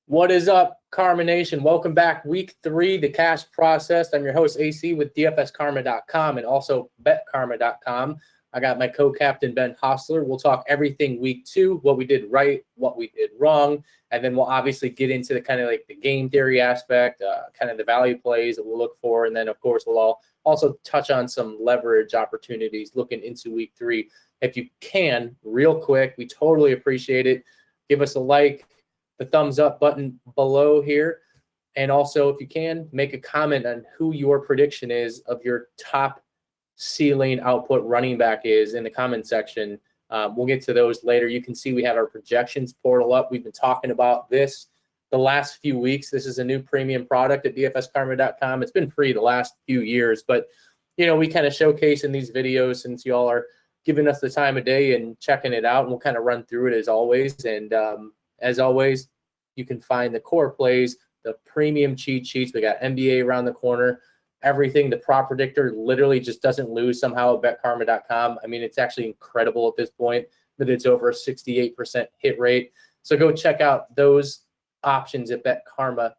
What is up, Karma Nation? Welcome back. Week 3, the cash process. I'm your host, AC, with DFSKarma.com and also BetKarma.com. I got my co-captain, Ben Hostler. We'll talk everything week 2, what we did right, what we did wrong, and then we'll obviously get into the kind of like the game theory aspect, kind of the value plays that we'll look for, and then, of course, we'll all also touch on some leverage opportunities looking into week 3. If you can, real quick, we totally appreciate it. Give us a like, the thumbs up button below here. And also, if you can, make a comment on who your prediction is of your top ceiling output running back is in the comment section. We'll get to those later. You can see we have our projections portal up. We've been talking about this the last few weeks. This is a new premium product at DFSKarma.com. It's been free the last few years, but we kind of showcase in these videos since y'all are giving us the time of day and checking it out, and we'll kind of run through it as always. And as always, you can find the core plays, the premium cheat sheets. We got NBA around the corner, everything. The prop predictor literally just doesn't lose somehow at betkarma.com. I mean, it's actually incredible at this point that it's over a 68% hit rate. So go check out those options at betkarma.com.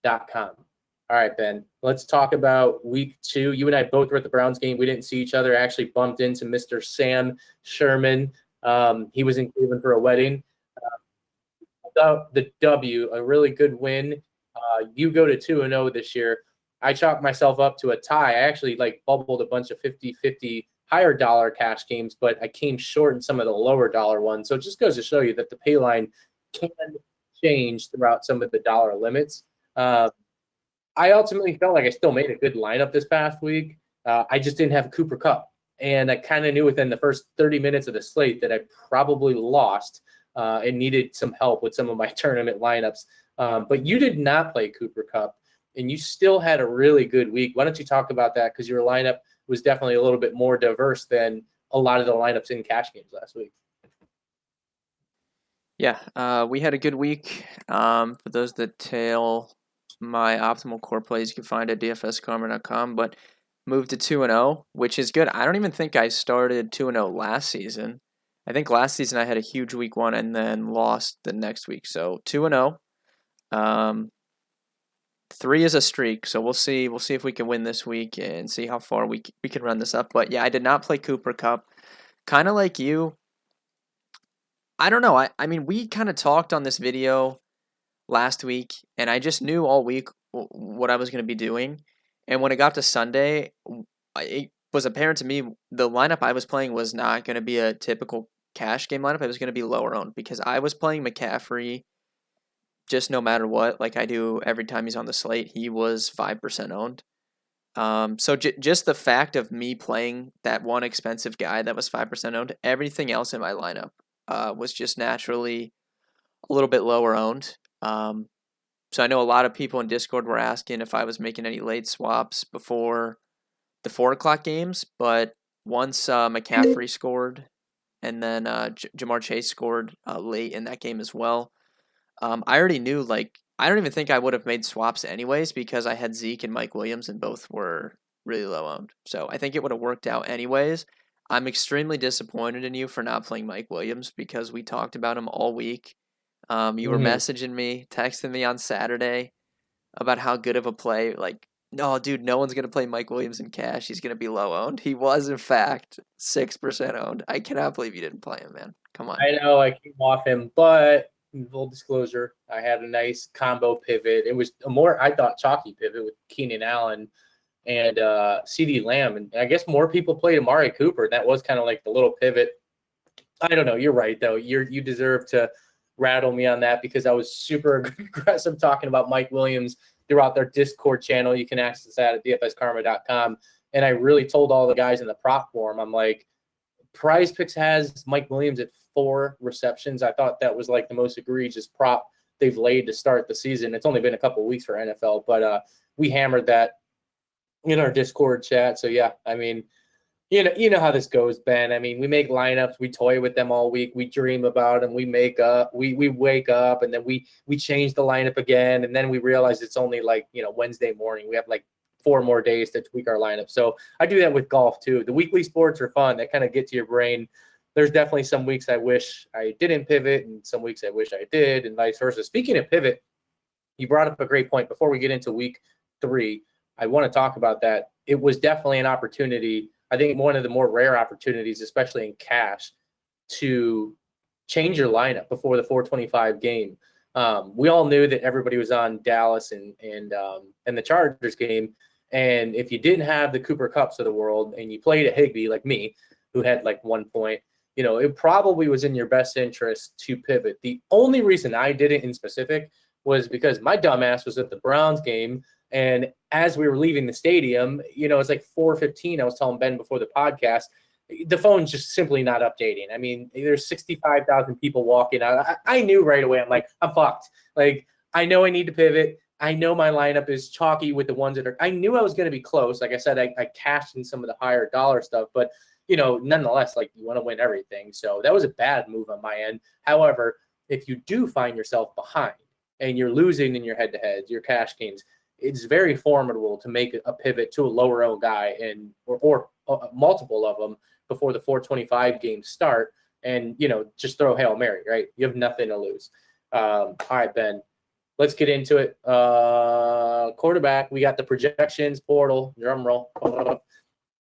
All right, Ben, let's talk about week 2. You and I both were at the Browns game. We didn't see each other. I actually bumped into Mr. Sam Sherman. He was in Cleveland for a wedding. The W, a really good win. You go to 2-0 this year. I chalked myself up to a tie. I actually bubbled a bunch of 50-50 higher dollar cash games, but I came short in some of the lower dollar ones. So it just goes to show you that the pay line can change throughout some of the dollar limits. I ultimately felt like I still made a good lineup this past week. I just didn't have Cooper Kupp. And I kind of knew within the first 30 minutes of the slate that I probably lost and needed some help with some of my tournament lineups. But you did not play Cooper Kupp, and you still had a really good week. Why don't you talk about that? Because your lineup was definitely a little bit more diverse than a lot of the lineups in cash games last week. Yeah, we had a good week. For those that tail my optimal core plays, you can find at dfskarma.com, but moved to 2-0, which is good. I don't even think I started 2-0 last season. I think last season I had a huge week 1 and then lost the next week. So 2-0. 3 is a streak, so we'll see. We'll see if we can win this week and see how far we can run this up. But yeah, I did not play Cooper Kupp. Kind of like you. I don't know. I mean, we kind of talked on this video last week, and I just knew all week what I was going to be doing. And when it got to Sunday, it was apparent to me the lineup I was playing was not going to be a typical cash game lineup. It was going to be lower owned because I was playing McCaffrey just no matter what, like I do every time he's on the slate. He was 5% owned. So just the fact of me playing that one expensive guy that was 5% owned, everything else in my lineup was just naturally a little bit lower owned. So I know a lot of people in Discord were asking if I was making any late swaps before the 4 o'clock games, but once McCaffrey scored and then Jamar Chase scored late in that game as well, I already knew, I don't even think I would have made swaps anyways because I had Zeke and Mike Williams and both were really low owned. So I think it would have worked out anyways. I'm extremely disappointed in you for not playing Mike Williams because we talked about him all week. You were messaging me, texting me on Saturday about how good of a play. No, dude, no one's going to play Mike Williams in cash. He's going to be low owned. He was, in fact, 6% owned. I cannot believe you didn't play him, man. Come on. I know I came off him, but full disclosure, I had a nice combo pivot. It was a more, I thought, chalky pivot with Keenan Allen and CeeDee Lamb. And I guess more people played Amari Cooper. That was kind of like the little pivot. I don't know. You're right, though. You deserve to rattle me on that because I was super aggressive talking about Mike Williams throughout their Discord channel. You can access that at dfskarma.com. And I really told all the guys in the prop forum, I'm like, Prize Picks has Mike Williams at 4 receptions. I thought that was like the most egregious prop they've laid to start the season. It's only been a couple of weeks for NFL, but we hammered that in our Discord chat. So yeah, I mean, you know how this goes, Ben. I mean, we make lineups, we toy with them all week, we dream about them, we wake up, and then we change the lineup again, and then we realize it's only Wednesday morning. We have 4 more days to tweak our lineup. So I do that with golf too. The weekly sports are fun. They kind of get to your brain. There's definitely some weeks I wish I didn't pivot, and some weeks I wish I did, and vice versa. Speaking of pivot, you brought up a great point. Before we get into week 3, I want to talk about that. It was definitely an opportunity. I think one of the more rare opportunities, especially in cash, to change your lineup before the 425 game. We all knew that everybody was on Dallas and the Chargers game. And if you didn't have the Cooper Kupps of the world and you played a Higbee like me, who had like 1 point, it probably was in your best interest to pivot. The only reason I did it in specific was because my dumbass was at the Browns game. And as we were leaving the stadium, it's like 4:15. I was telling Ben before the podcast, the phone's just simply not updating. I mean, there's 65,000 people walking out. I knew right away. I'm like, I'm fucked. Like, I know I need to pivot. I know my lineup is chalky with the ones that are. I knew I was going to be close. Like I said, I cashed in some of the higher dollar stuff, but nonetheless, like, you want to win everything. So that was a bad move on my end. However, if you do find yourself behind and you're losing in your head-to-heads, your cash games, it's very formidable to make a pivot to a lower-owned guy or multiple of them before the 425 games start, and just throw Hail Mary, right? You have nothing to lose. All right, Ben, let's get into it. Quarterback, we got the projections portal. Drum roll.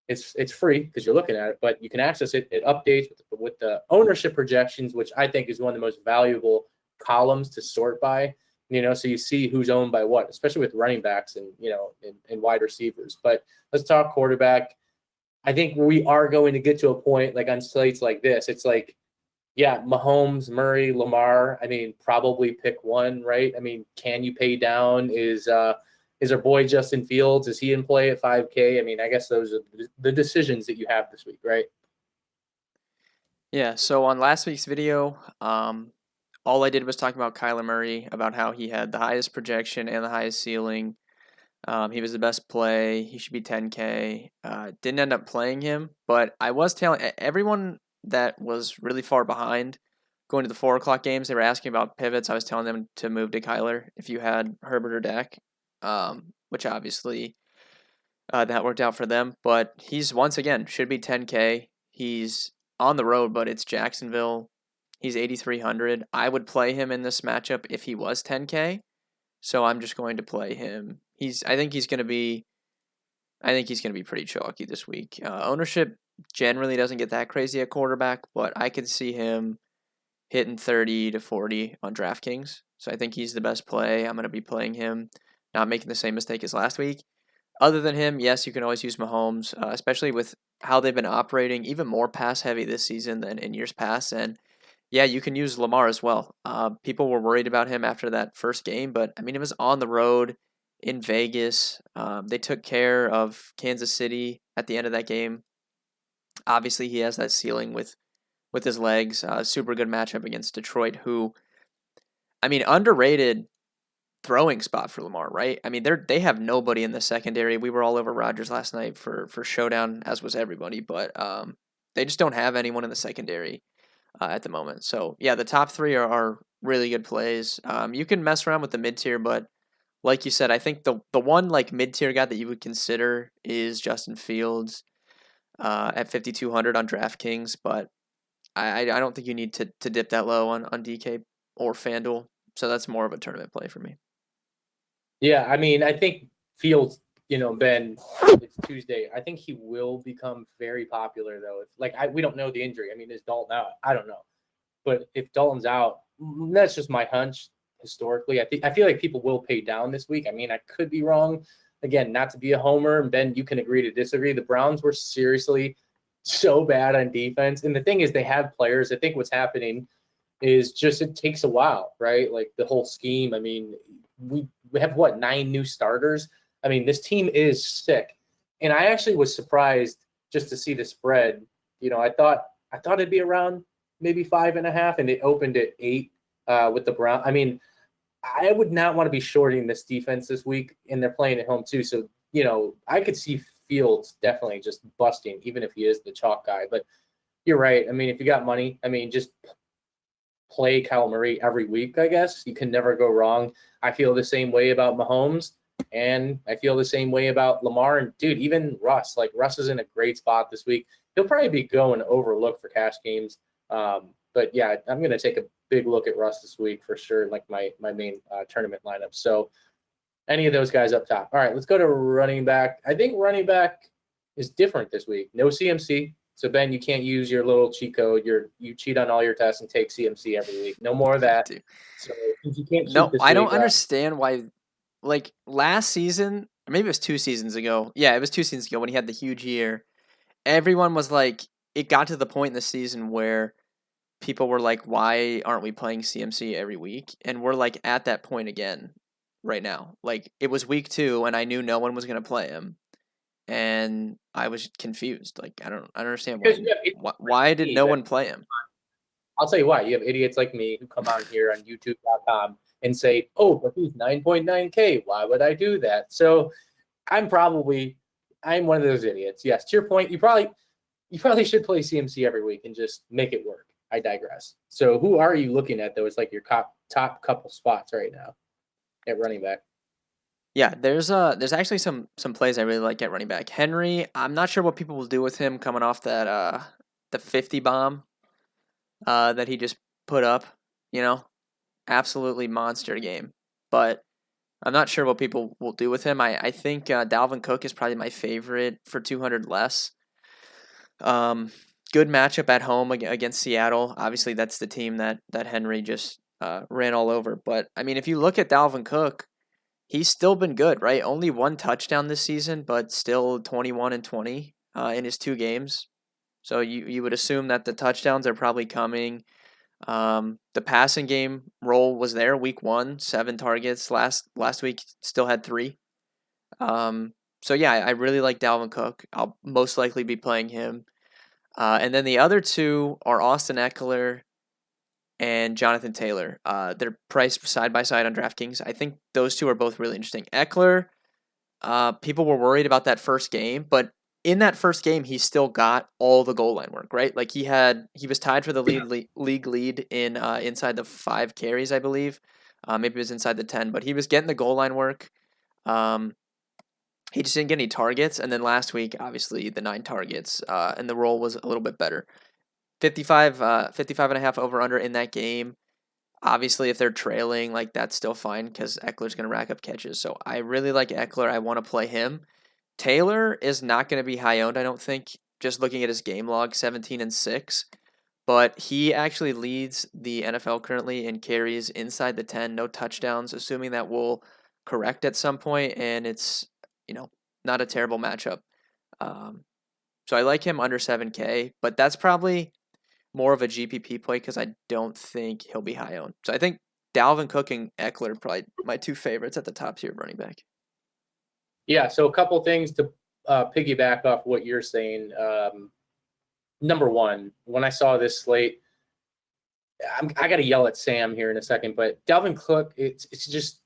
It's free because you're looking at it, but you can access it. It updates with the ownership projections, which I think is one of the most valuable columns to sort by. So you see who's owned by what, especially with running backs and wide receivers. But let's talk quarterback. I think we are going to get to a point like on slates like this. It's like, yeah, Mahomes, Murray, Lamar. I mean, probably pick one, right? I mean, can you pay down? Is our boy Justin Fields, is he in play at 5K? I mean, I guess those are the decisions that you have this week, right? Yeah, so on last week's video, all I did was talk about Kyler Murray, about how he had the highest projection and the highest ceiling. He was the best play. He should be 10K. Didn't end up playing him, but I was telling everyone that was really far behind going to the 4 o'clock games, they were asking about pivots. I was telling them to move to Kyler if you had Herbert or Dak, which obviously that worked out for them. But he's, once again, should be 10K. He's on the road, but it's Jacksonville. He's 8,300. I would play him in this matchup if he was 10K. So I'm just going to play him. I think he's going to be pretty chalky this week. Ownership generally doesn't get that crazy at quarterback, but I could see him hitting 30 to 40 on DraftKings. So I think he's the best play. I'm going to be playing him, not making the same mistake as last week. Other than him, yes, you can always use Mahomes, especially with how they've been operating, even more pass heavy this season than in years past. And yeah, you can use Lamar as well. People were worried about him after that first game, but I mean, it was on the road in Vegas. They took care of Kansas City at the end of that game. Obviously, he has that ceiling with his legs. Super good matchup against Detroit, who, I mean, underrated throwing spot for Lamar, right? I mean, they have nobody in the secondary. We were all over Rodgers last night for showdown, as was everybody, but they just don't have anyone in the secondary at the moment. So yeah, the top 3 are really good plays. You can mess around with the mid tier, but like you said, I think the one like mid tier guy that you would consider is Justin Fields at 5,200 on DraftKings, but I don't think you need to dip that low on DK or FanDuel. So that's more of a tournament play for me. Yeah, I mean, I think Fields, Ben, it's Tuesday. I think he will become very popular, though. We don't know the injury. I mean, is Dalton out? I don't know. But if Dalton's out, that's just my hunch historically. I feel like people will pay down this week. I mean, I could be wrong. Again, not to be a homer, and Ben, you can agree to disagree. The Browns were seriously so bad on defense. And the thing is, they have players. I think what's happening is just it takes a while, right? Like the whole scheme. I mean, we have 9 new starters. I mean, this team is sick. And I actually was surprised just to see the spread. I thought it'd be around maybe 5.5, and it opened at 8 with the Browns. I mean, I would not want to be shorting this defense this week, and they're playing at home too. So, I could see Fields definitely just busting, even if he is the chalk guy. But you're right. I mean, if you got money, I mean, just play Kyle Murray every week, I guess. You can never go wrong. I feel the same way about Mahomes, and I feel the same way about Lamar. And, dude, even Russ is in a great spot this week. He'll probably be going overlooked for cash games. But yeah, I'm going to take a big look at Russ this week for sure, like my main tournament lineup. So any of those guys up top. All right, let's go to running back. I think running back is different this week. No CMC. So Ben, you can't use your little cheat code. You cheat on all your tests and take CMC every week. No more of that. Dude. So if you can't cheat No, this I don't week, understand why. Like last season, or maybe it was 2 seasons ago. Yeah, it was 2 seasons ago when he had the huge year. Everyone was like, it got to the point in the season where people were like, why aren't we playing CMC every week? And we're like at that point again right now. Like it was week 2 and I knew no one was going to play him. And I was confused. Like I don't understand because you have idiots why like did me no that one play him? I'll tell you why. You have idiots like me who come on here on YouTube.com and say, "Oh, but he's 9.9K. Why would I do that?" So I'm one of those idiots. Yes, to your point, you probably should play CMC every week and just make it work. I digress. So who are you looking at though? It's like your top couple spots right now at running back. Yeah, there's actually some plays I really like at running back. Henry, I'm not sure what people will do with him coming off that the 50 bomb that he just put up, you know? Absolutely monster game. But I'm not sure what people will do with him. I think Dalvin Cook is probably my favorite for 200 less. Good matchup at home against Seattle. Obviously, that's the team that Henry just ran all over. But I mean, if you look at Dalvin Cook, he's still been good, right? Only 1 touchdown this season, but still 21 and 20 in his 2 games. So you would assume that the touchdowns are probably coming. The passing game role was there week 1, 7 targets. Last week still had 3. So yeah, I really like Dalvin Cook. I'll most likely be playing him. And then the other 2 are Austin Eckler and Jonathan Taylor. They're priced side by side on DraftKings. I think those 2 are both really interesting. Eckler, people were worried about that first game, but in that first game, he still got all the goal line work, right? Like he was tied for the league lead in inside the 5 carries, I believe. Maybe it was inside the 10, but he was getting the goal line work. He just didn't get any targets, and then last week, obviously, the 9 targets, and the role was a little bit better. 55 and a half over under in that game. Obviously, if they're trailing, like that's still fine because Eckler's going to rack up catches. So I really like Eckler. I want to play him. Taylor is not going to be high owned, I don't think. Just looking at his game log, 17 and 6. But he actually leads the NFL currently in carries inside the 10, no touchdowns, assuming that will correct at some point, and it's, not a terrible matchup. So I like him under 7K, but that's probably more of a GPP play because I don't think he'll be high owned. So I think Dalvin Cook and Eckler are probably my 2 favorites at the top tier of running back. Yeah, so a couple things to piggyback off what you're saying. Number one, when I saw this slate, I got to yell at Sam here in a second, but Dalvin Cook, it's just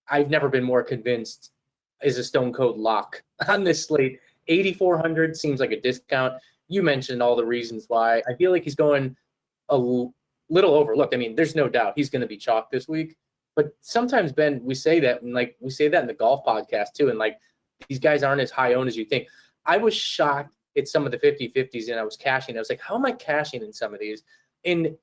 I've never been more convinced is a stone cold lock on this slate. 8,400 seems like a discount. You mentioned all the reasons why. I feel like he's going a little overlooked. I mean, there's no doubt he's going to be chalked this week. But sometimes, Ben, we say that, and we say that in the golf podcast too, and these guys aren't as high owned as you think. I was shocked at some of the 50-50s, and I was cashing. I was like, how am I cashing in some of these? And,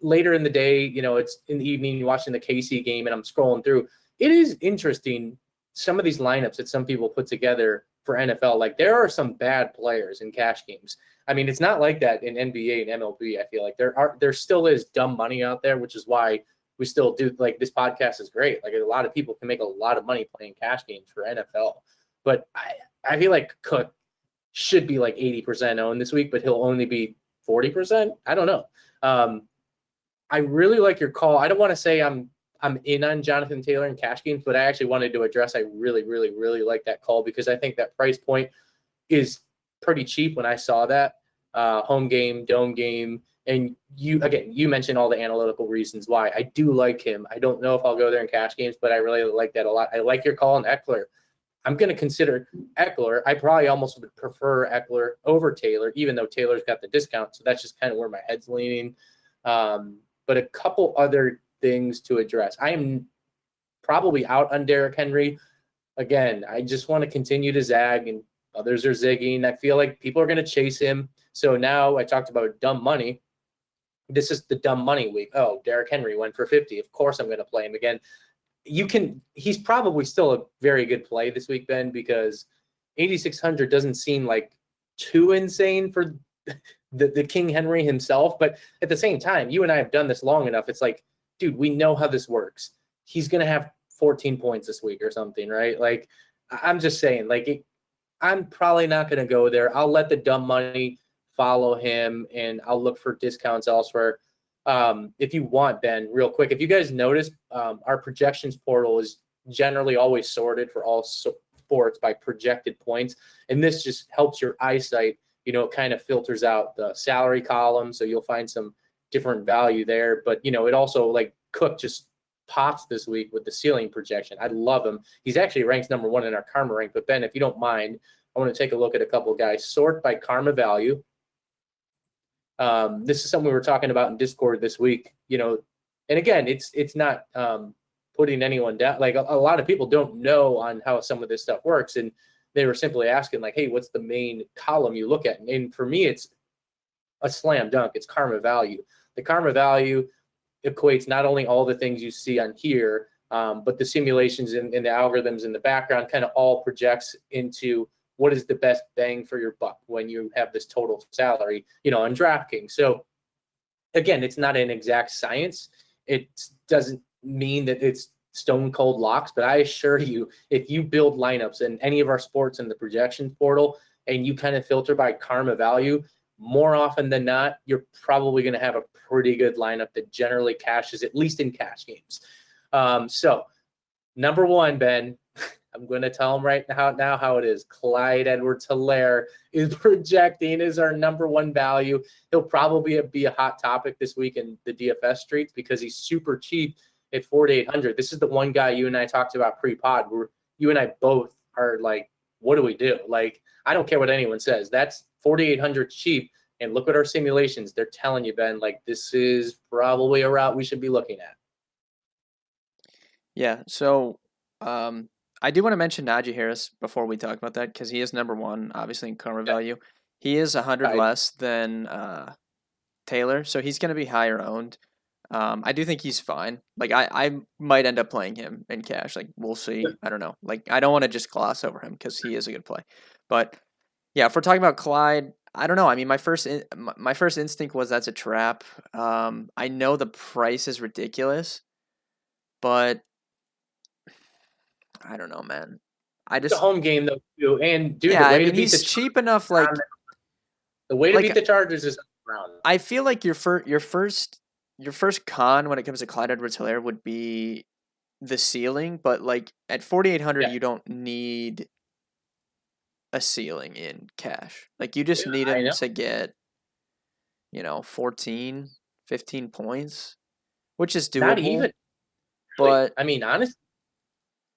later in the day, it's in the evening, you're watching the KC game, and I'm scrolling through. It is interesting, some of these lineups that some people put together for NFL. Like, there are some bad players in cash games. I mean, it's not like that in NBA and MLB. I feel like there still is dumb money out there, which is why we still do, this podcast is great. Like, a lot of people can make a lot of money playing cash games for NFL. But I feel like Cook should be 80% owned this week, but he'll only be 40%. I don't know. I really like your call. I don't want to say I'm in on Jonathan Taylor in cash games, but I actually wanted to address, I really, really, really like that call because I think that price point is pretty cheap when I saw that. Home game, dome game. And you mentioned all the analytical reasons why. I do like him. I don't know if I'll go there in cash games, but I really like that a lot. I like your call on Eckler. I'm going to consider Eckler. I probably almost would prefer Eckler over Taylor, even though Taylor's got the discount. So that's just kind of where my head's leaning. But a couple other things to address. I am probably out on Derrick Henry. Again, I just want to continue to zag, and others are zigging. I feel like people are going to chase him. So now I talked about dumb money. this is the dumb money week. Oh, Derrick Henry went for 50. Of course I'm going to play him again. He's probably still a very good play this week, Ben, because 8,600 doesn't seem like too insane for the King Henry himself. But at the same time, you and I have done this long enough. It's like, dude, we know how this works. He's going to have 14 points this week or something, right? Like, I'm just saying, like, I'm probably not going to go there. I'll let the dumb money follow him, and I'll look for discounts elsewhere. If you want, Ben, real quick, if you guys notice, our projections portal is generally always sorted for all sports by projected points. And this just helps your eyesight. It kind of filters out the salary column. So you'll find some different value there. But, it also, like, Cook just pops this week with the ceiling projection. I love him. He's actually ranked number 1 in our karma rank. But Ben, if you don't mind, I want to take a look at a couple of guys. Sort by karma value. This is something we were talking about in Discord this week, and again, it's not putting anyone down. Like a lot of people don't know on how some of this stuff works. And they were simply asking like, hey, what's the main column you look at? And for me, it's a slam dunk. It's karma value. The karma value equates not only all the things you see on here, but the simulations and the algorithms in the background kind of all projects into what is the best bang for your buck when you have this total salary, on DraftKings. So again, it's not an exact science. It doesn't mean that it's stone cold locks, but I assure you, if you build lineups in any of our sports in the projections portal and you kind of filter by karma value, more often than not, you're probably going to have a pretty good lineup that generally cashes, at least in cash games. So number 1, Ben, I'm going to tell him right now how it is. Clyde Edwards-Helaire is projecting as our number 1 value. He'll probably be a hot topic this week in the DFS streets because he's super cheap at 4,800. This is the one guy you and I talked about pre-pod where you and I both are like, what do we do? Like, I don't care what anyone says. That's 4,800 cheap. And look at our simulations. They're telling you, Ben, like, this is probably a route we should be looking at. Yeah. So, I do want to mention Najee Harris before we talk about that because he is number 1, obviously, in karma value. He is 100 less than Taylor, so he's going to be higher owned. I do think he's fine. Like, I might end up playing him in cash. Like, we'll see. I don't know. Like, I don't want to just gloss over him because he is a good play. But, yeah, if we're talking about Clyde, I don't know. I mean, my first instinct was that's a trap. I know the price is ridiculous, but I don't know, man. It's a home game though, too. And dude, yeah, I mean, he's cheap enough. Like the way to beat the Chargers is around. I feel like your first con when it comes to Clyde Edwards-Helaire would be the ceiling, but like at 4,800, you don't need a ceiling in cash. Like you just need him to get, 14, 15 points, which is doable. Not even. But I mean, honestly,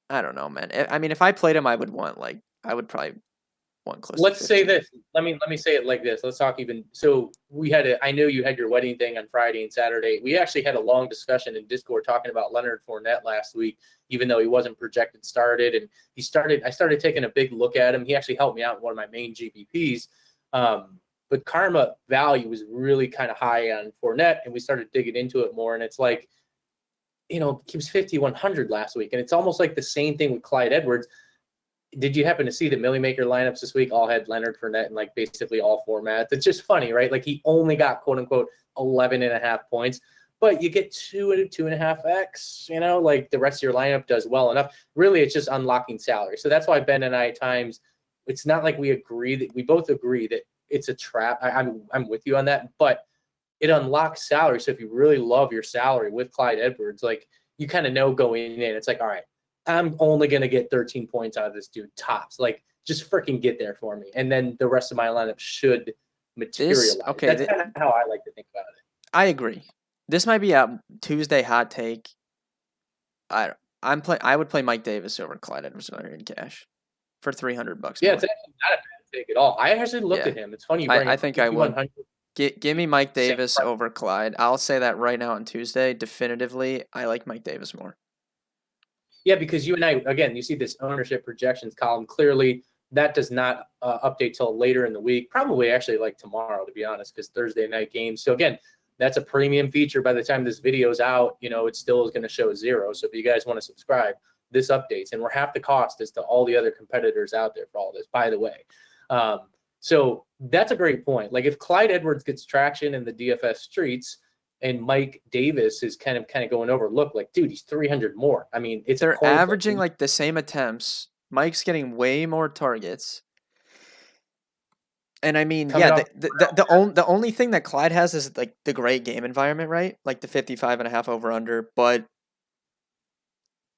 I don't know, man. I mean, if I played him, I would probably want close. Let's to say this. Let me say it like this. Let's talk even. So I know you had your wedding thing on Friday and Saturday. We actually had a long discussion in Discord talking about Leonard Fournette last week, even though he wasn't projected started. And I started taking a big look at him. He actually helped me out in one of my main GPPs. But karma value was really kind of high on Fournette, and we started digging into it more. And it's like, he was 5,100 last week. And it's almost like the same thing with Clyde Edwards. Did you happen to see the Millie Maker lineups this week? All had Leonard Fournette in like basically all formats. It's just funny, right? Like he only got quote unquote 11.5 points, but you get 2.5x, like the rest of your lineup does well enough. Really, it's just unlocking salary. So that's why Ben and I at times, it's not like we both agree that it's a trap. I'm with you on that, but it unlocks salary. So if you really love your salary with Clyde Edwards, like you kind of know going in, it's like, all right, I'm only going to get 13 points out of this dude tops. Like just freaking get there for me. And then the rest of my lineup should materialize. That's kind of how I like to think about it. I agree. This might be a Tuesday hot take. I would play Mike Davis over Clyde Edwards-Helaire in cash for $300. Yeah, more. It's actually not a bad take at all. I actually looked at him. It's funny. I think I would. Give me Mike Davis over Clyde. I'll say that right now on Tuesday. Definitively, I like Mike Davis more. Yeah, because you and I, again, you see this ownership projections column. Clearly, that does not update till later in the week. Probably actually like tomorrow, to be honest, because Thursday night games. So again, that's a premium feature. By the time this video is out, it still is going to show 0. So if you guys want to subscribe, this updates, and we're half the cost as to all the other competitors out there for all this, by the way. So that's a great point. Like if Clyde Edwards gets traction in the DFS streets and Mike Davis is kind of going over, look, like, dude, he's 300 more. I mean, they're averaging like the same attempts. Mike's getting way more targets. And I mean, the only thing that Clyde has is like the great game environment, right? Like the 55.5 over under, but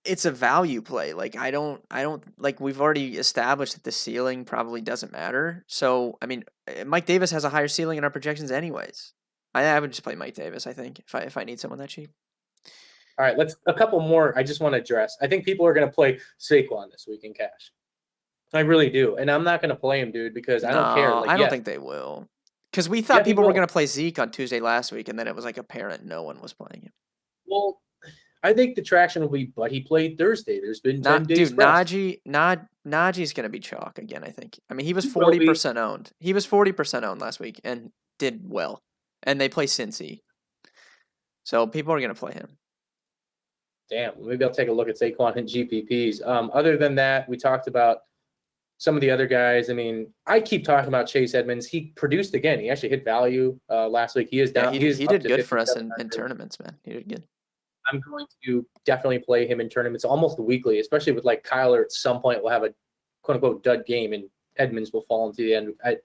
it's a value play. Like I don't like, we've already established that the ceiling probably doesn't matter. So I mean, Mike Davis has a higher ceiling in our projections anyways. I would just play Mike Davis, I think, if I need someone that cheap. All right, a couple more I just want to address. I think people are going to play Saquon this week in cash. I really do. And I'm not going to play him, dude, because I don't care. Like, I don't think they will. Because we thought people were going to play Zeke on Tuesday last week, and then it was like apparent no one was playing him. Well, I think the traction will be, but he played Thursday. There's been 10 days. Dude, Najee's going to be chalk again, I think. I mean, he was 40% owned. He was 40% owned last week and did well. And they play Cincy. So people are going to play him. Damn, maybe I'll take a look at Saquon and GPPs. Other than that, we talked about some of the other guys. I mean, I keep talking about Chase Edmonds. He produced again. He actually hit value last week. He is down. Yeah, he did good for us in tournaments, man. He did good. I'm going to definitely play him in tournaments almost weekly, especially with like Kyler. At some point, we'll have a quote unquote dud game, and Edmonds will fall into the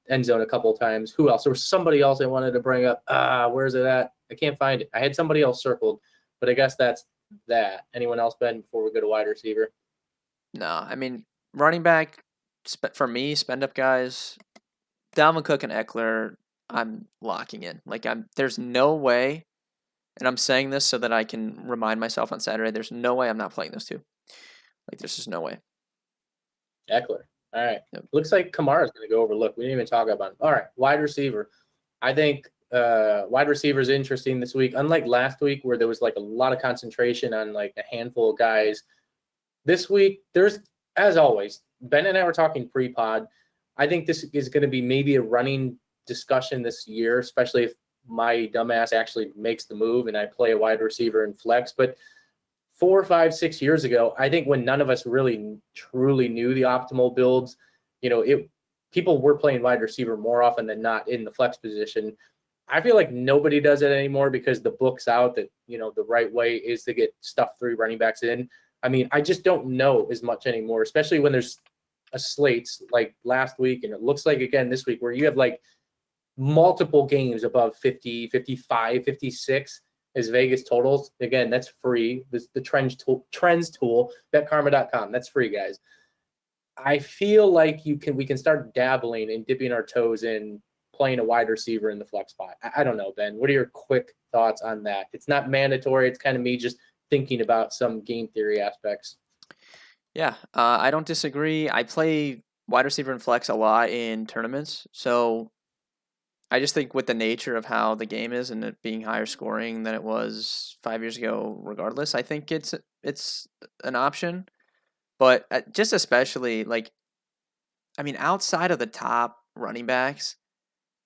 end zone a couple of times. Who else? There was somebody else I wanted to bring up. Where's it at? I can't find it. I had somebody else circled, but I guess that's that. Anyone else, Ben, before we go to wide receiver? No, I mean, running back, for me, spend up guys, Dalvin Cook and Eckler, I'm locking in. Like, there's no way, and I'm saying this so that I can remind myself on Saturday, there's no way I'm not playing those two. Like, there's just no way. Eckler. All right. Yep. Looks like Kamara's going to go over. Look, we didn't even talk about him. All right. Wide receiver. I think wide receiver is interesting this week. Unlike last week where there was like a lot of concentration on like a handful of guys, this week there's, as always, Ben and I were talking pre-pod. I think this is going to be maybe a running discussion this year, especially if my dumbass actually makes the move and I play a wide receiver in flex. But 4, 5, 6 years ago, I think when none of us really truly knew the optimal builds, people were playing wide receiver more often than not in the flex position. I feel like nobody does it anymore because the book's out that, the right way is to get stuff 3 running backs in. I mean, I just don't know as much anymore, especially when there's a slates like last week. And it looks like again this week where you have like multiple games above 50, 55, 56 as Vegas totals. Again, that's free. This the trends tool, betkarma.com. That's free, guys. I feel like we can start dabbling and dipping our toes in playing a wide receiver in the flex spot. I don't know, Ben. What are your quick thoughts on that? It's not mandatory. It's kind of me just thinking about some game theory aspects. Yeah, I don't disagree. I play wide receiver and flex a lot in tournaments, so I just think with the nature of how the game is and it being higher scoring than it was 5 years ago, regardless, I think it's an option. But just especially, outside of the top running backs,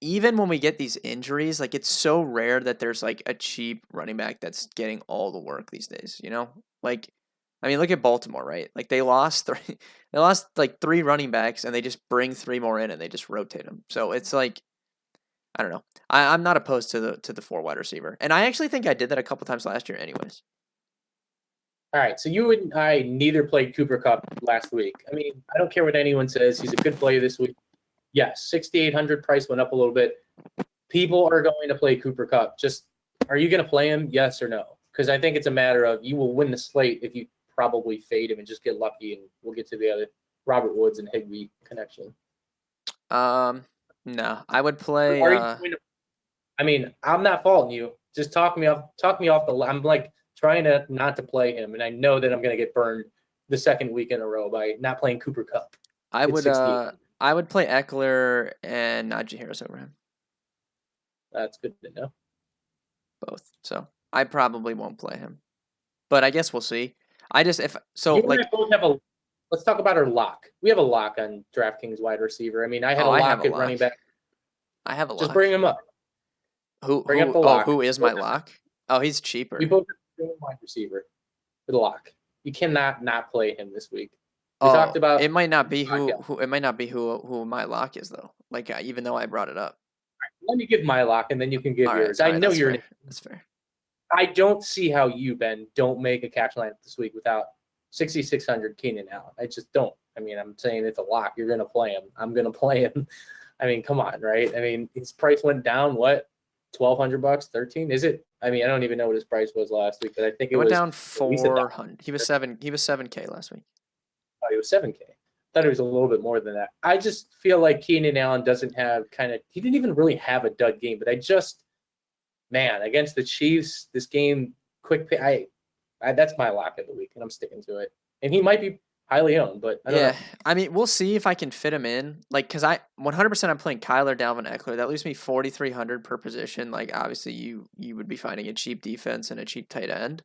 even when we get these injuries, like it's so rare that there's like a cheap running back that's getting all the work these days, look at Baltimore, right? Like they lost 3 running backs and they just bring 3 more in and they just rotate them. So it's like, I don't know. I'm not opposed to the 4 wide receiver. And I actually think I did that a couple times last year anyways. All right, so you and I neither played Cooper Kupp last week. I mean, I don't care what anyone says. He's a good play this week. Yes, 6,800 price went up a little bit. People are going to play Cooper Kupp. Just, are you going to play him? Yes or no? Because I think it's a matter of you will win the slate if you probably fade him and just get lucky, and we'll get to the other Robert Woods and Higbee connection. No, I would play. I mean, I'm not faulting you. Just talk me off the. I'm like trying not to play him, and I know that I'm going to get burned the second week in a row by not playing Cooper Kupp. I would play Eckler and Najee Harris over him. That's good to know. Both. So I probably won't play him, but I guess we'll see. Let's talk about our lock. We have a lock on DraftKings wide receiver. I mean, I had a lock at running back. I have a lock. Just bring him up. Bring up the lock. Who is my lock? Oh, he's cheaper. We both have a wide receiver for the lock. You cannot not play him this week. We talked about it might not be who my lock is though. Like even though I brought it up. Let me give my lock, and then you can give yours. I know you're. That's fair. I don't see how you, Ben, don't make a cash lineup this week without 6,600 Keenan Allen. I just don't. I mean, I'm saying it's a lock. You're going to play him. I'm going to play him. I mean, come on, right? I mean, his price went down, what, $1,200, 13? Is it? I mean, I don't even know what his price was last week, but I think it went was down 400. He was 7K last week. Oh, he was 7K. Thought it was a little bit more than that. I just feel like Keenan Allen doesn't have he didn't even really have a dud game, but against the Chiefs, this game, quick pay, that's my lock of the week, and I'm sticking to it. And he might be highly owned, but I don't know. I mean, we'll see if I can fit him in. Like, because I 100% I'm playing Kyler, Dalvin, Eckler. That leaves me 4,300 per position. Like, obviously, you would be finding a cheap defense and a cheap tight end.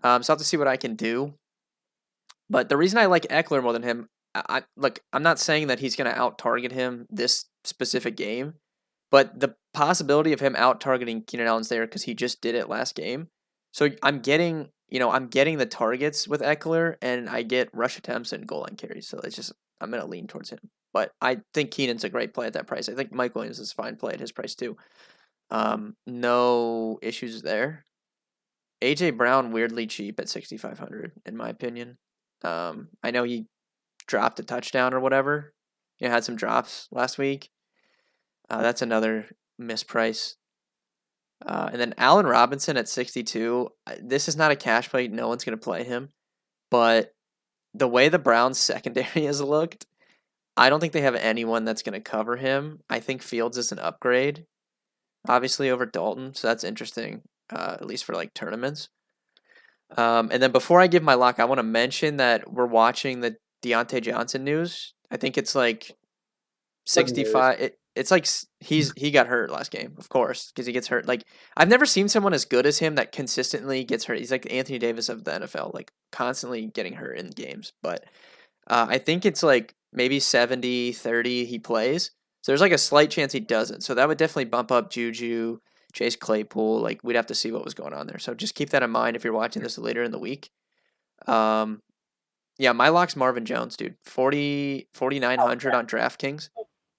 So I'll have to see what I can do. But the reason I like Eckler more than him, I'm not saying that he's going to out-target him this specific game, but the possibility of him out-targeting Keenan Allen's there because he just did it last game. So I'm getting the targets with Eckler, and I get rush attempts and goal line carries. So I'm going to lean towards him. But I think Keenan's a great play at that price. I think Mike Williams is a fine play at his price too. No issues there. AJ Brown weirdly cheap at 6,500 in my opinion. I know he dropped a touchdown or whatever. Had some drops last week. That's another misprice. And then Allen Robinson at 62. This is not a cash play. No one's going to play him. But the way the Browns secondary has looked, I don't think they have anyone that's going to cover him. I think Fields is an upgrade, obviously, over Dalton. So that's interesting, at least for like tournaments. And then before I give my lock, I want to mention that we're watching the Deontay Johnson news. I think it's like 65. It's like he got hurt last game, of course, because he gets hurt. Like, I've never seen someone as good as him that consistently gets hurt. He's like the Anthony Davis of the NFL, like constantly getting hurt in games. But I think it's like maybe 70-30 he plays. So there's like a slight chance he doesn't. So that would definitely bump up Juju, Chase Claypool. Like, we'd have to see what was going on there. So just keep that in mind if you're watching this later in the week. Yeah, my lock's Marvin Jones, dude. 4,900 on DraftKings.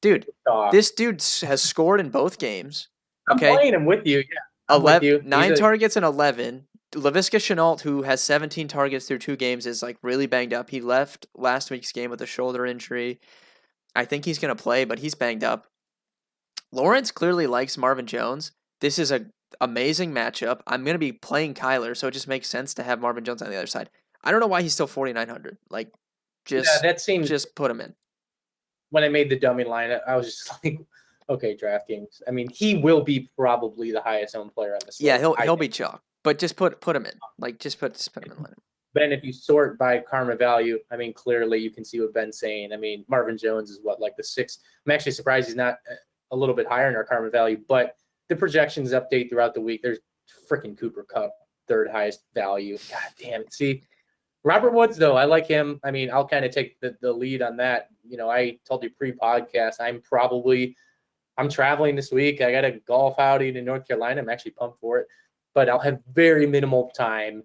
Dude, this dude has scored in both games. Okay? I'm playing him with you. Yeah, 9 targets and 11. Laviska Shenault, who has 17 targets through 2 games, is like really banged up. He left last week's game with a shoulder injury. I think he's going to play, but he's banged up. Lawrence clearly likes Marvin Jones. This is an amazing matchup. I'm going to be playing Kyler, so it just makes sense to have Marvin Jones on the other side. I don't know why he's still 4,900. Like, just put him in. When I made the dummy line, I was just like, okay, DraftKings. I mean, he will be probably the highest owned player on the slate. Yeah, he'll be chalk, but just put him in. Like, just put him in the lineup. Ben, if you sort by karma value, I mean, clearly you can see what Ben's saying. I mean, Marvin Jones is like the 6th. I'm actually surprised he's not a little bit higher in our karma value, but the projections update throughout the week. There's freaking Cooper Kupp, 3rd highest value. God damn it. See, Robert Woods, though, I like him. I mean, I'll kind of take the lead on that. I told you pre-podcast, I'm traveling this week. I got a golf outing in North Carolina. I'm actually pumped for it, but I'll have very minimal time.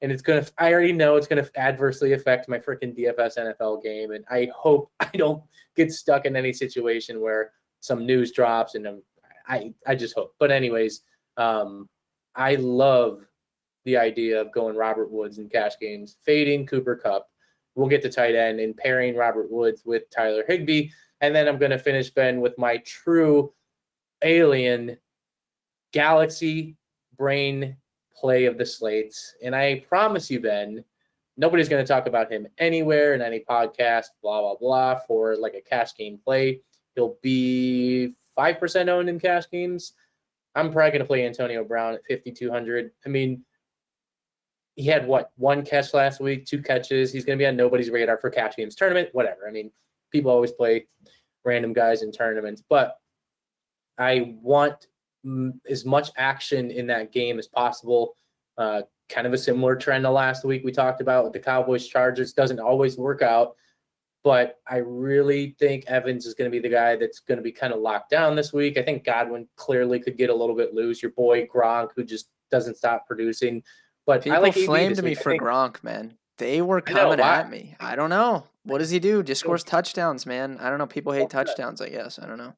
And I already know it's going to adversely affect my freaking DFS NFL game. And I hope I don't get stuck in any situation where some news drops, and I just hope. But anyways, I love the idea of going Robert Woods in cash games, fading Cooper Kupp. We'll get to tight end and pairing Robert Woods with Tyler Higbee. And then I'm going to finish, Ben, with my true alien galaxy brain play of the slates. And I promise you, Ben, nobody's going to talk about him anywhere in any podcast, blah, blah, blah, for like a cash game play. He'll be 5% owned in cash games. I'm probably going to play Antonio Brown at 5,200. I mean, he had, 1 catch last week, 2 catches. He's going to be on nobody's radar for cash games tournament, whatever. I mean, people always play random guys in tournaments, but I want as much action in that game as possible. Kind of a similar trend to last week we talked about with the Cowboys Chargers. Doesn't always work out. But I really think Evans is going to be the guy that's going to be kind of locked down this week. I think Godwin clearly could get a little bit loose. Your boy Gronk, who just doesn't stop producing. But I People like AB flamed this me week. for Gronk, man. They were I know coming why. at me. I don't know. What does he do? Just scores touchdowns, man. I don't know. People hate touchdowns, I guess. I don't know.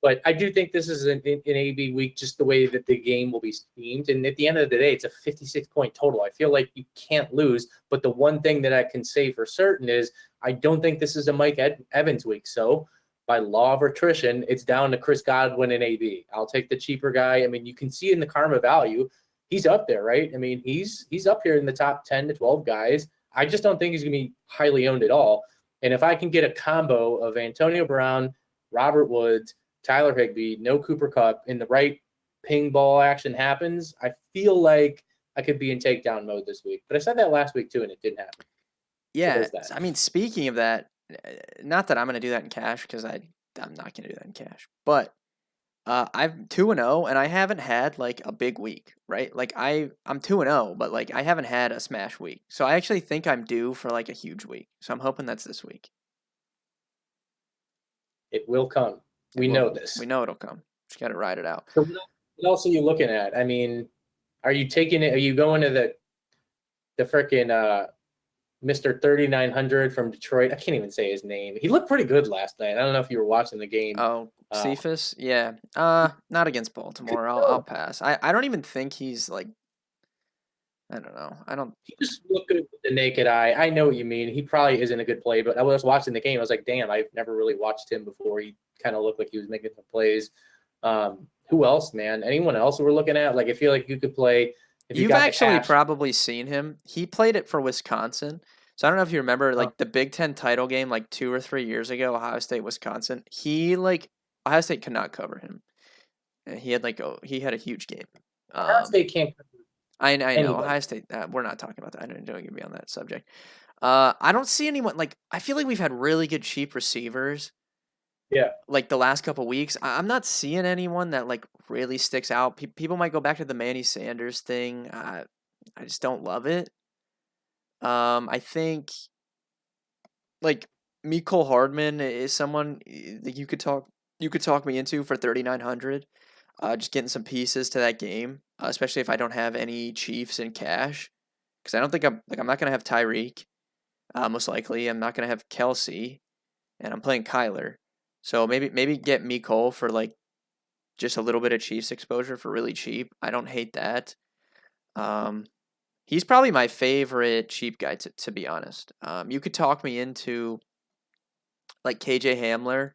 But I do think this is an AB week, just the way that the game will be schemed. And at the end of the day, it's a 56-point total. I feel like you can't lose. But the one thing that I can say for certain is I don't think this is a Mike Evans week. So by law of attrition, it's down to Chris Godwin and AB. I'll take the cheaper guy. I mean, you can see in the karma value, he's up there, right? I mean, he's up here in the top 10 to 12 guys. I just don't think he's going to be highly owned at all. And if I can get a combo of Antonio Brown, Robert Woods, Tyler Higbee, no Cooper Kupp, and the right ping ball action happens, I feel like I could be in takedown mode this week. But I said that last week too, and it didn't happen. Yeah, I mean, speaking of that, not that I'm going to do that in cash because I'm not going to do that in cash. But I'm 2-0, and I haven't had like a big week, right? Like I'm 2-0, but like I haven't had a smash week. So I actually think I'm due for like a huge week. So I'm hoping that's this week. It will come. We know this. We know it'll come. Just got to ride it out. So what else are you looking at? I mean, are you taking it? Are you going to the freaking Mr. 3900 from Detroit? I can't even say his name. He looked pretty good last night. I don't know if you were watching the game. Oh, Cephas? Yeah. Not against Baltimore. I'll pass. I don't even think he's like. I don't know. He just looked good with the naked eye. I know what you mean. He probably isn't a good play, but I was watching the game. I was like, damn, I've never really watched him before. He kind of looked like he was making some plays. Who else, man? Anyone else we're looking at? Like, I feel like you could play. You've actually probably seen him. He played it for Wisconsin. So I don't know if you remember, like the Big Ten title game, like 2 or 3 years ago, Ohio State, Wisconsin. Ohio State could not cover him. He had a huge game. Ohio State can't. I know Ohio State. We're not talking about that. I don't get me on that subject. I don't see anyone I feel like we've had really good cheap receivers. Yeah. Like the last couple weeks, I'm not seeing anyone that like really sticks out. People might go back to the Manny Sanders thing. I just don't love it. I think like Mecole Hardman is someone that you could talk me into for 3,900. Just getting some pieces to that game, especially if I don't have any Chiefs in cash, because I don't think I'm not gonna have Tyreek. Most likely, I'm not gonna have Kelsey, and I'm playing Kyler. So maybe get Mecole for like just a little bit of Chiefs exposure for really cheap. I don't hate that. He's probably my favorite cheap guy to be honest. You could talk me into like KJ Hamler.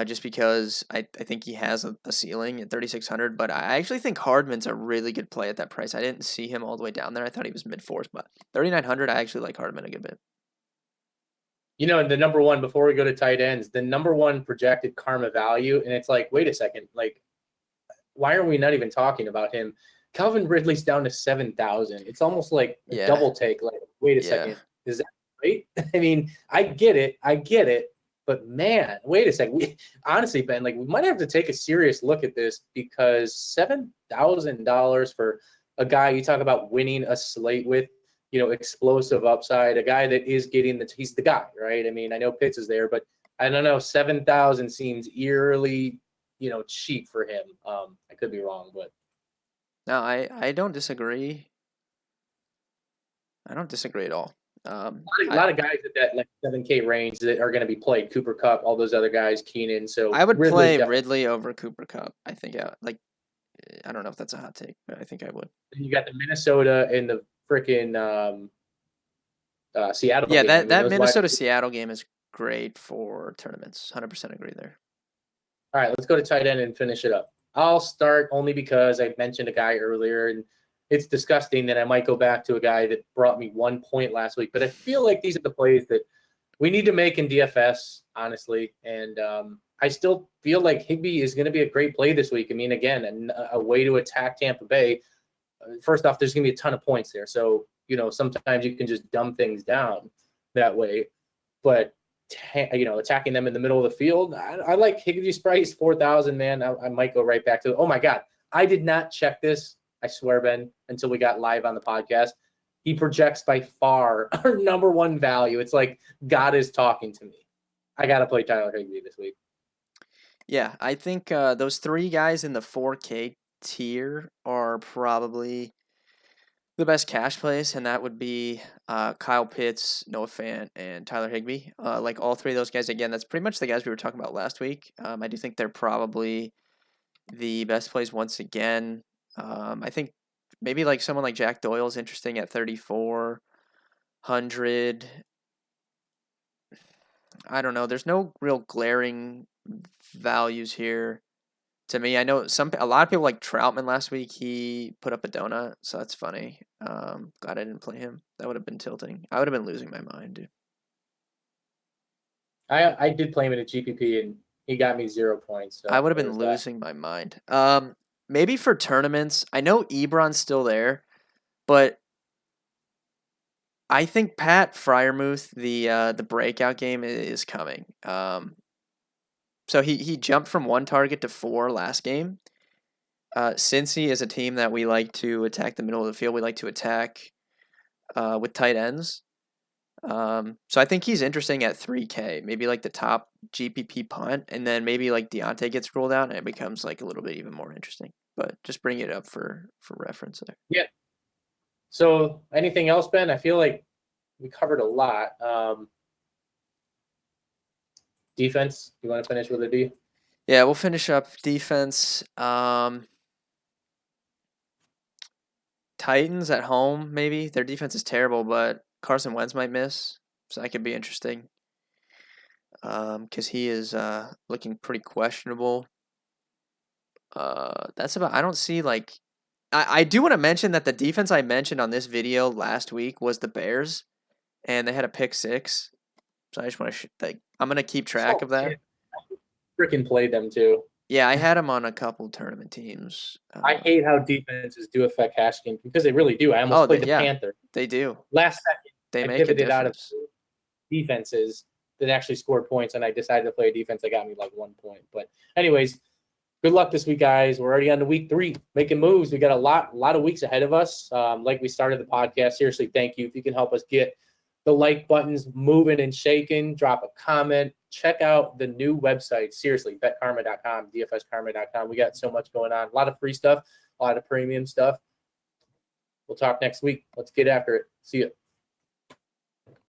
Just because I think he has a ceiling at 3,600, but I actually think Hardman's a really good play at that price. I didn't see him all the way down there. I thought he was mid-fours, but 3,900, I actually like Hardman a good bit. You know, the number one, before we go to tight ends, the number one projected karma value, and it's like, wait a second, like, why are we not even talking about him? Calvin Ridley's down to 7,000. It's almost like a double take. Like, wait a second, is that right? I mean, I get it. But man, wait a second. Honestly, Ben, like we might have to take a serious look at this because $7,000 for a guy you talk about winning a slate with, explosive upside, a guy that is getting he's the guy, right? I mean, I know Pitts is there, but I don't know, 7,000 seems eerily, cheap for him. I could be wrong, but no, I don't disagree. I don't disagree at all. A lot of guys at that like 7K range that are going to be played. Cooper Kupp, all those other guys, Keenan. So I would play Ridley over Cooper Kupp. I think I don't know if that's a hot take, but I think I would. And you got the Minnesota and the freaking Seattle. Yeah, game. that Minnesota Seattle game is great for tournaments. 100% agree there. All right, let's go to tight end and finish it up. I'll start only because I mentioned a guy earlier, and it's disgusting that I might go back to a guy that brought me 1 point last week. But I feel like these are the plays that we need to make in DFS, honestly. And I still feel like Higbee is going to be a great play this week. I mean, again, a way to attack Tampa Bay. First off, there's going to be a ton of points there. So, sometimes you can just dumb things down that way. But, attacking them in the middle of the field, I like Higbee's price, 4,000, man. I might go right back to it. Oh, my God. I did not check this. I swear, Ben, until we got live on the podcast. he projects by far our number one value. It's like God is talking to me. I got to play Tyler Higbee this week. Yeah, I think those three guys in the 4K tier are probably the best cash plays, and that would be Kyle Pitts, Noah Fant, and Tyler Higbee. Like all three of those guys, again, that's pretty much the guys we were talking about last week. I do think they're probably the best plays once again. I think maybe like someone like Jack Doyle is interesting at 3,400. I don't know. There's no real glaring values here to me. I know a lot of people like Troutman last week. He put up a donut, so that's funny. Glad I didn't play him. That would have been tilting. I would have been losing my mind, dude. I did play him in a GPP, and he got me 0 points. So I would have been losing my mind. Maybe for tournaments, I know Ebron's still there, but I think Pat Fryermuth, the breakout game is coming. So he jumped from 1 target to 4 last game. Cincy is a team that we like to attack the middle of the field. We like to attack with tight ends. So I think he's interesting at 3K, maybe like the top GPP punt, and then maybe like Deontay gets rolled out and it becomes like a little bit even more interesting. But just bring it up for reference there. Yeah. So anything else, Ben? I feel like we covered a lot. Defense, you want to finish with a D? Yeah, we'll finish up defense. Titans at home, maybe. Their defense is terrible, but Carson Wentz might miss, so that could be interesting. Because he is looking pretty questionable. That's about. I don't see like. I do want to mention that the defense I mentioned on this video last week was the Bears, and they had a pick 6. So I just want to I'm gonna keep track of that. Freaking played them too. Yeah, I had them on a couple tournament teams. I hate how defenses do affect cash games because they really do. I almost played the Panther. They do. Last second, they I make pivoted out of defenses that actually scored points, and I decided to play a defense that got me like 1 point. But anyways, good luck this week, guys. We're already on to week 3, making moves. We got a lot of weeks ahead of us. Like we started the podcast, seriously, thank you. If you can help us get the like buttons moving and shaking, drop a comment. Check out the new website. Seriously, betkarma.com, dfskarma.com. We got so much going on. A lot of free stuff, a lot of premium stuff. We'll talk next week. Let's get after it. See you.